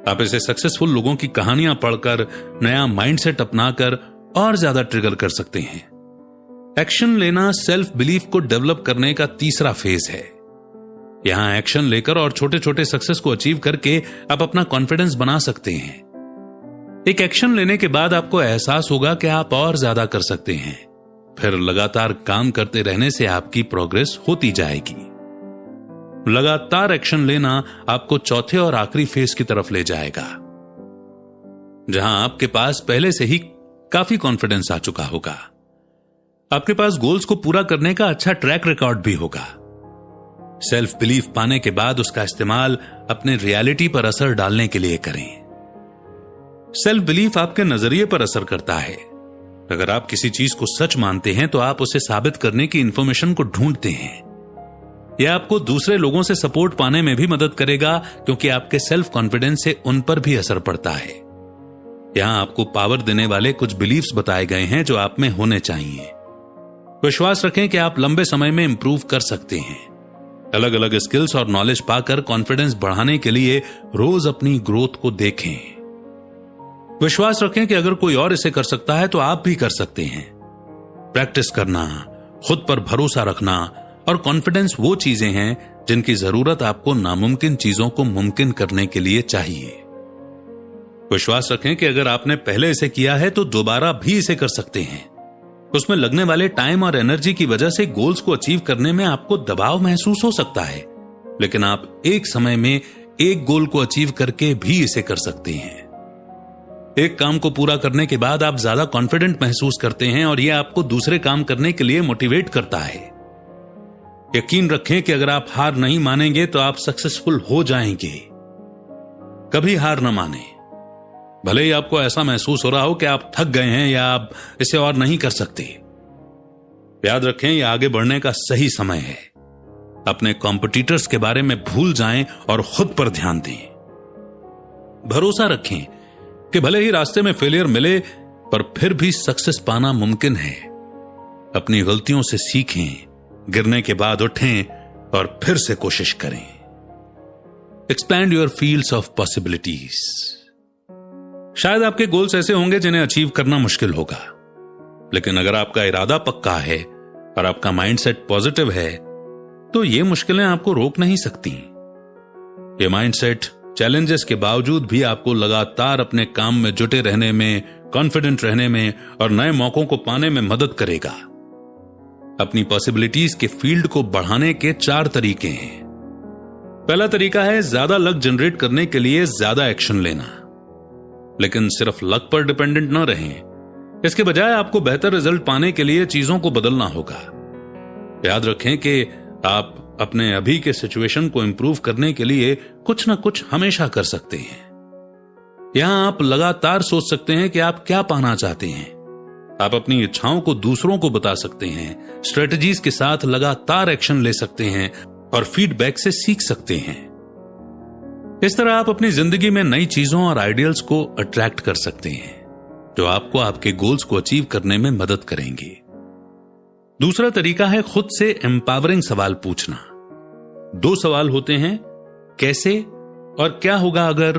आप इसे सक्सेसफुल लोगों की कहानियां पढ़कर, नया माइंडसेट अपनाकर और ज्यादा ट्रिगर कर सकते हैं। एक्शन लेना सेल्फ बिलीफ को डेवलप करने का तीसरा फेज है। यहां एक्शन लेकर और छोटे छोटे सक्सेस को अचीव करके आप अपना कॉन्फिडेंस बना सकते हैं। एक एक्शन लेने के बाद आपको एहसास होगा कि आप और ज्यादा कर सकते हैं। फिर लगातार काम करते रहने से आपकी प्रोग्रेस होती जाएगी। लगातार एक्शन लेना आपको चौथे और आखिरी फेज की तरफ ले जाएगा, जहां आपके पास पहले से ही काफी कॉन्फिडेंस आ चुका होगा। आपके पास गोल्स को पूरा करने का अच्छा ट्रैक रिकॉर्ड भी होगा। सेल्फ बिलीफ पाने के बाद उसका इस्तेमाल अपने रियलिटी पर असर डालने के लिए करें। सेल्फ बिलीफ आपके नजरिए पर असर करता है। अगर आप किसी चीज को सच मानते हैं तो आप उसे साबित करने की इंफॉर्मेशन को ढूंढते हैं। यह आपको दूसरे लोगों से सपोर्ट पाने में भी मदद करेगा, क्योंकि आपके सेल्फ कॉन्फिडेंस से उन पर भी असर पड़ता है। यहां आपको पावर देने वाले कुछ बिलीफ्स बताए गए हैं जो आप में होने चाहिए। विश्वास रखें कि आप लंबे समय में इंप्रूव कर सकते हैं। अलग अलग स्किल्स और नॉलेज पाकर कॉन्फिडेंस बढ़ाने के लिए रोज अपनी ग्रोथ को देखें। विश्वास रखें कि अगर कोई और इसे कर सकता है तो आप भी कर सकते हैं। प्रैक्टिस करना, खुद पर भरोसा रखना और कॉन्फिडेंस वो चीजें हैं जिनकी जरूरत आपको नामुमकिन चीजों को मुमकिन करने के लिए चाहिए। विश्वास रखें कि अगर आपने पहले इसे किया है तो दोबारा भी इसे कर सकते हैं। उसमें लगने वाले टाइम और एनर्जी की वजह से गोल्स को अचीव करने में आपको दबाव महसूस हो सकता है, लेकिन आप एक समय में एक गोल को अचीव करके भी इसे कर सकते हैं। एक काम को पूरा करने के बाद आप ज्यादा कॉन्फिडेंट महसूस करते हैं और यह आपको दूसरे काम करने के लिए मोटिवेट करता है। यकीन रखें कि अगर आप हार नहीं मानेंगे तो आप सक्सेसफुल हो जाएंगे। कभी हार न माने, भले ही आपको ऐसा महसूस हो रहा हो कि आप थक गए हैं या आप इसे और नहीं कर सकते। याद रखें, यह आगे बढ़ने का सही समय है। अपने कॉम्पिटिटर्स के बारे में भूल जाएं और खुद पर ध्यान दें। भरोसा रखें कि भले ही रास्ते में फेलियर मिले पर फिर भी सक्सेस पाना मुमकिन है। अपनी गलतियों से सीखें, गिरने के बाद उठें और फिर से कोशिश करें। Expand your fields of possibilities. शायद आपके गोल्स ऐसे होंगे जिन्हें अचीव करना मुश्किल होगा, लेकिन अगर आपका इरादा पक्का है और आपका माइंडसेट पॉजिटिव है तो ये मुश्किलें आपको रोक नहीं सकती। ये माइंडसेट चैलेंजेस के बावजूद भी आपको लगातार अपने काम में जुटे रहने में, कॉन्फिडेंट रहने में और नए मौकों को पाने में मदद करेगा। अपनी पॉसिबिलिटीज के फील्ड को बढ़ाने के 4 तरीके हैं। पहला तरीका है ज्यादा लक जनरेट करने के लिए ज्यादा एक्शन लेना, लेकिन सिर्फ लक पर डिपेंडेंट न रहें। इसके बजाय आपको बेहतर रिजल्ट पाने के लिए चीजों को बदलना होगा। याद रखें कि आप अपने अभी के सिचुएशन को इंप्रूव करने के लिए कुछ ना कुछ हमेशा कर सकते हैं। यहां आप लगातार सोच सकते हैं कि आप क्या पाना चाहते हैं। आप अपनी इच्छाओं को दूसरों को बता सकते हैं, स्ट्रेटजीज के साथ लगातार एक्शन ले सकते हैं और फीडबैक से सीख सकते हैं। इस तरह आप अपनी जिंदगी में नई चीजों और आइडियल्स को अट्रैक्ट कर सकते हैं जो आपको आपके गोल्स को अचीव करने में मदद करेंगे। दूसरा तरीका है खुद से एम्पावरिंग सवाल पूछना। 2 सवाल होते हैं, कैसे और क्या होगा अगर।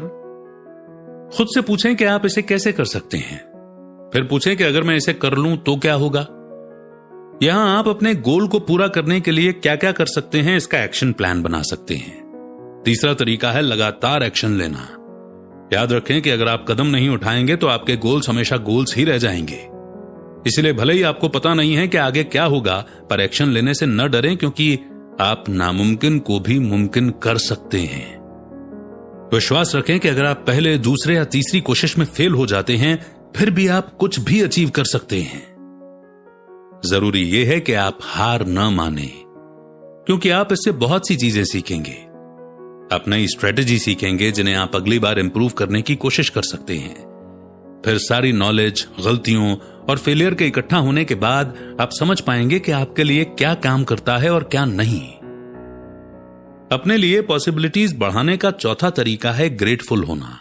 खुद से पूछें कि आप इसे कैसे कर सकते हैं, फिर पूछें कि अगर मैं इसे कर लूं तो क्या होगा। यहां आप अपने गोल को पूरा करने के लिए क्या क्या कर सकते हैं इसका एक्शन प्लान बना सकते हैं। तीसरा तरीका है लगातार एक्शन लेना। याद रखें कि अगर आप कदम नहीं उठाएंगे तो आपके गोल्स हमेशा गोल्स ही रह जाएंगे। इसलिए भले ही आपको पता नहीं है कि आगे क्या होगा, पर एक्शन लेने से न डरें, क्योंकि आप नामुमकिन को भी मुमकिन कर सकते हैं। विश्वास रखें कि अगर आप पहले, दूसरे या तीसरी कोशिश में फेल हो जाते हैं फिर भी आप कुछ भी अचीव कर सकते हैं। जरूरी यह है कि आप हार न माने, क्योंकि आप इससे बहुत सी चीजें सीखेंगे। आप नई स्ट्रेटजी सीखेंगे जिन्हें आप अगली बार इंप्रूव करने की कोशिश कर सकते हैं। फिर सारी नॉलेज, गलतियों और फेलियर के इकट्ठा होने के बाद आप समझ पाएंगे कि आपके लिए क्या काम करता है और क्या नहीं। अपने लिए पॉसिबिलिटीज बढ़ाने का चौथा तरीका है ग्रेटफुल होना।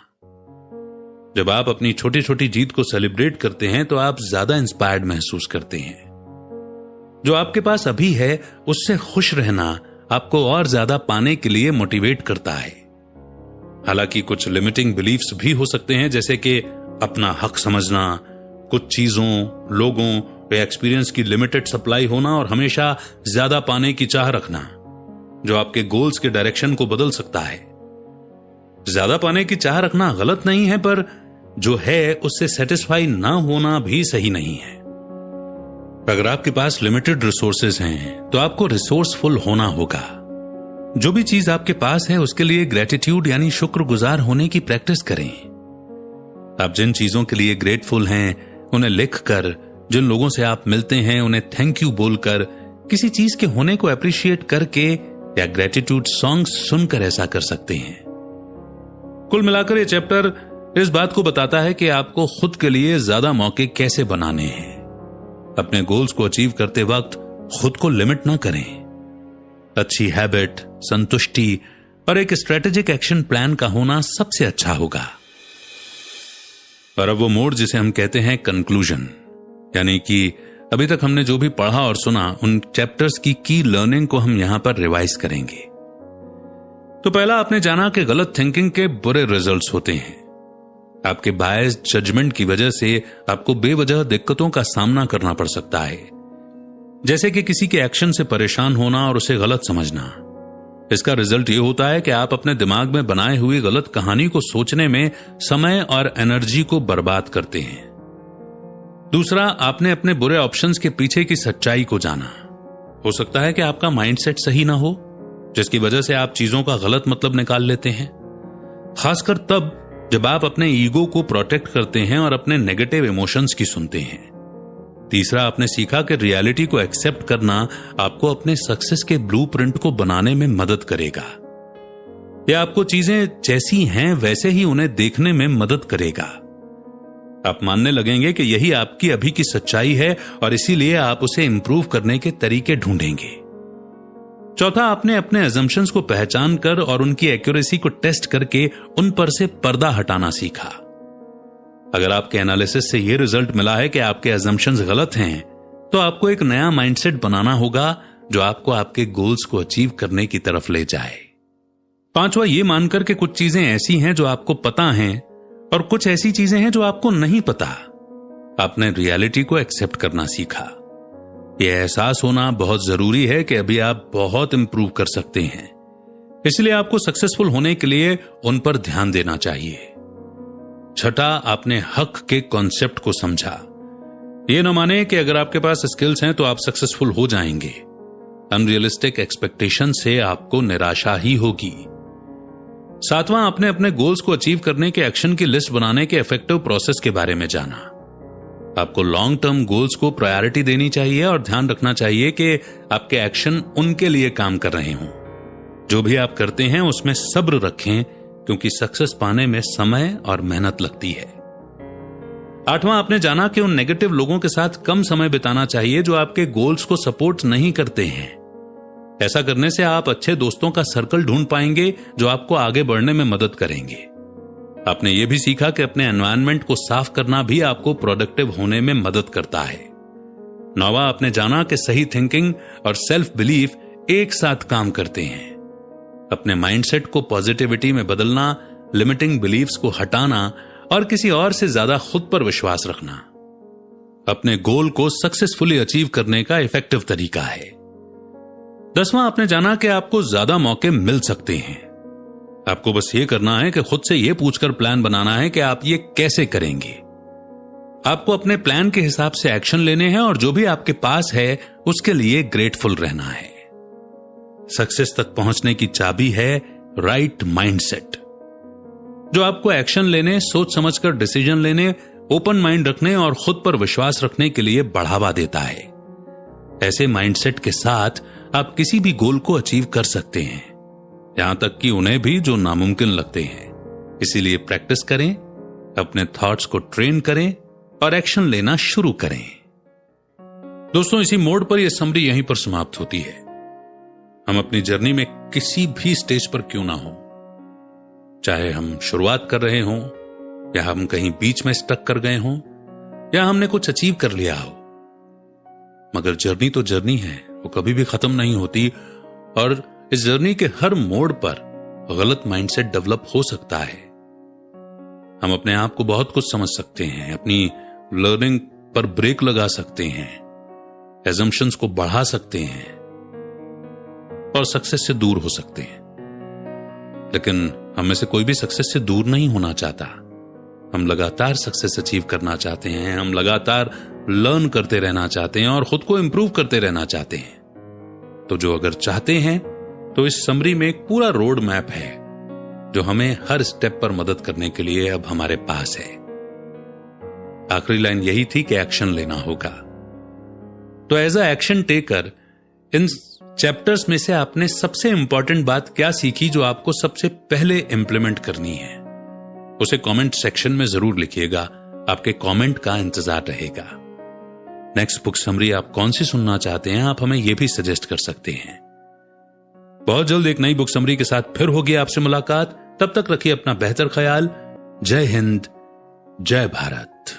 जब आप अपनी छोटी छोटी जीत को सेलिब्रेट करते हैं तो आप ज्यादा इंस्पायर्ड महसूस करते हैं। जो आपके पास अभी है उससे खुश रहना आपको और ज्यादा पाने के लिए मोटिवेट करता है। हालांकि कुछ लिमिटिंग बिलीफ्स भी हो सकते हैं, जैसे कि अपना हक समझना, कुछ चीजों, लोगों या एक्सपीरियंस की लिमिटेड सप्लाई होना और हमेशा ज्यादा पाने की चाह रखना, जो आपके गोल्स के डायरेक्शन को बदल सकता है। ज्यादा पाने की चाह रखना गलत नहीं है, पर जो है उससे सेटिस्फाई ना होना भी सही नहीं है। अगर आपके पास लिमिटेड रिसोर्सेज हैं तो आपको रिसोर्सफुल होना होगा। जो भी चीज आपके पास है उसके लिए ग्रेटिट्यूड यानी शुक्रगुजार होने की प्रैक्टिस करें। आप जिन चीजों के लिए ग्रेटफुल हैं उन्हें लिखकर, जिन लोगों से आप मिलते हैं उन्हें थैंक यू बोलकर, किसी चीज के होने को अप्रिशिएट करके या ग्रेटिट्यूड सॉन्ग सुनकर ऐसा कर सकते हैं। कुल मिलाकर यह चैप्टर इस बात को बताता है कि आपको खुद के लिए ज्यादा मौके कैसे बनाने हैं। अपने गोल्स को अचीव करते वक्त खुद को लिमिट ना करें। अच्छी हैबिट, संतुष्टि और एक स्ट्रेटेजिक एक्शन प्लान का होना सबसे अच्छा होगा। और अब वो मोड़ जिसे हम कहते हैं कंक्लूजन, यानी कि अभी तक हमने जो भी पढ़ा और सुना, उन चैप्टर्स की की लर्निंग को हम यहां पर रिवाइज करेंगे। तो पहला आपने जाना कि गलत थिंकिंग के बुरे रिजल्ट्स होते हैं। आपके बायस्ड जजमेंट की वजह से आपको बेवजह दिक्कतों का सामना करना पड़ सकता है, जैसे कि किसी के एक्शन से परेशान होना और उसे गलत समझना। इसका रिजल्ट यह होता है कि आप अपने दिमाग में बनाई हुई गलत कहानी को सोचने में समय और एनर्जी को बर्बाद करते हैं। दूसरा, आपने अपने बुरे ऑप्शंस के पीछे की सच्चाई को जाना। हो सकता है कि आपका माइंडसेट सही ना हो, जिसकी वजह से आप चीजों का गलत मतलब निकाल लेते हैं, खासकर तब जब आप अपने ईगो को प्रोटेक्ट करते हैं और अपने नेगेटिव इमोशंस की सुनते हैं। तीसरा, आपने सीखा कि रियलिटी को एक्सेप्ट करना आपको अपने सक्सेस के ब्लूप्रिंट को बनाने में मदद करेगा। यह आपको चीजें जैसी हैं वैसे ही उन्हें देखने में मदद करेगा। आप मानने लगेंगे कि यही आपकी अभी की सच्चाई है और इसीलिए आप उसे इंप्रूव करने के तरीके ढूंढेंगे। चौथा, आपने अपने अजम्पशंस को पहचान कर और उनकी एक्यूरेसी को टेस्ट करके उन पर से पर्दा हटाना सीखा। अगर आपके एनालिसिस से यह रिजल्ट मिला है कि आपके अजम्पशंस गलत हैं, तो आपको एक नया माइंडसेट बनाना होगा जो आपको आपके गोल्स को अचीव करने की तरफ ले जाए। पांचवा, यह मानकर के कुछ चीजें ऐसी हैं जो आपको पता हैं और कुछ ऐसी चीजें हैं जो आपको नहीं पता। आपने रियलिटी को एक्सेप्ट करना सीखा। यह एहसास होना बहुत जरूरी है कि अभी आप बहुत इंप्रूव कर सकते हैं, इसलिए आपको सक्सेसफुल होने के लिए उन पर ध्यान देना चाहिए। छठा, आपने हक के कॉन्सेप्ट को समझा। यह न माने कि अगर आपके पास स्किल्स हैं तो आप सक्सेसफुल हो जाएंगे। अनरियलिस्टिक एक्सपेक्टेशन से आपको निराशा ही होगी। सातवां, आपने अपने गोल्स को अचीव करने के एक्शन की लिस्ट बनाने के इफेक्टिव प्रोसेस के बारे में जाना। आपको लॉन्ग टर्म गोल्स को प्रायोरिटी देनी चाहिए और ध्यान रखना चाहिए कि आपके एक्शन उनके लिए काम कर रहे हों। जो भी आप करते हैं उसमें सब्र रखें, क्योंकि सक्सेस पाने में समय और मेहनत लगती है। आठवां, आपने जाना कि उन नेगेटिव लोगों के साथ कम समय बिताना चाहिए जो आपके गोल्स को सपोर्ट नहीं करते हैं। ऐसा करने से आप अच्छे दोस्तों का सर्कल ढूंढ पाएंगे जो आपको आगे बढ़ने में मदद करेंगे। आपने यह भी सीखा कि अपने एनवायरनमेंट को साफ करना भी आपको प्रोडक्टिव होने में मदद करता है। नौवां, आपने जाना कि सही थिंकिंग और सेल्फ बिलीफ एक साथ काम करते हैं। अपने माइंडसेट को पॉजिटिविटी में बदलना, लिमिटिंग बिलीफ्स को हटाना और किसी और से ज्यादा खुद पर विश्वास रखना अपने गोल को सक्सेसफुली अचीव करने का इफेक्टिव तरीका है। 10वां, आपने जाना कि आपको ज्यादा मौके मिल सकते हैं। आपको बस ये करना है कि खुद से यह पूछकर प्लान बनाना है कि आप ये कैसे करेंगे। आपको अपने प्लान के हिसाब से एक्शन लेने हैं और जो भी आपके पास है उसके लिए ग्रेटफुल रहना है। सक्सेस तक पहुंचने की चाबी है राइट माइंडसेट, जो आपको एक्शन लेने, सोच समझकर डिसीजन लेने, ओपन माइंड रखने और खुद पर विश्वास रखने के लिए बढ़ावा देता है। ऐसे माइंडसेट के साथ आप किसी भी गोल को अचीव कर सकते हैं, यहां तक कि उन्हें भी जो नामुमकिन लगते हैं। इसीलिए प्रैक्टिस करें, अपने थॉट्स को ट्रेन करें और एक्शन लेना शुरू करें। दोस्तों, इसी मोड पर यह समरी यहीं पर समाप्त होती है। हम अपनी जर्नी में किसी भी स्टेज पर क्यों ना हो, चाहे हम शुरुआत कर रहे हों या हम कहीं बीच में स्टक कर गए हों या हमने कुछ अचीव कर लिया हो, मगर जर्नी तो जर्नी है, वो कभी भी खत्म नहीं होती। और इस जर्नी के हर मोड़ पर गलत माइंडसेट डेवलप हो सकता है। हम अपने आप को बहुत कुछ समझ सकते हैं, अपनी लर्निंग पर ब्रेक लगा सकते हैं, एजम्पशंस को बढ़ा सकते हैं और सक्सेस से दूर हो सकते हैं। लेकिन हम में से कोई भी सक्सेस से दूर नहीं होना चाहता। हम लगातार सक्सेस अचीव करना चाहते हैं, हम लगातार लर्न करते रहना चाहते हैं और खुद को इंप्रूव करते रहना चाहते हैं। तो जो अगर चाहते हैं तो इस समरी में एक पूरा रोड मैप है जो हमें हर स्टेप पर मदद करने के लिए अब हमारे पास है। आखिरी लाइन यही थी कि एक्शन लेना होगा। तो एज अ एक्शन टेकर, इन चैप्टर्स में से आपने सबसे इंपॉर्टेंट बात क्या सीखी जो आपको सबसे पहले इंप्लीमेंट करनी है, उसे कमेंट सेक्शन में जरूर लिखिएगा। आपके कमेंट का इंतजार रहेगा। नेक्स्ट बुक समरी आप कौन सी सुनना चाहते हैं, आप हमें यह भी सजेस्ट कर सकते हैं। बहुत जल्द एक नई बुक समरी के साथ फिर होगी आपसे मुलाकात। तब तक रखिए अपना बेहतर ख्याल। जय हिंद, जय भारत।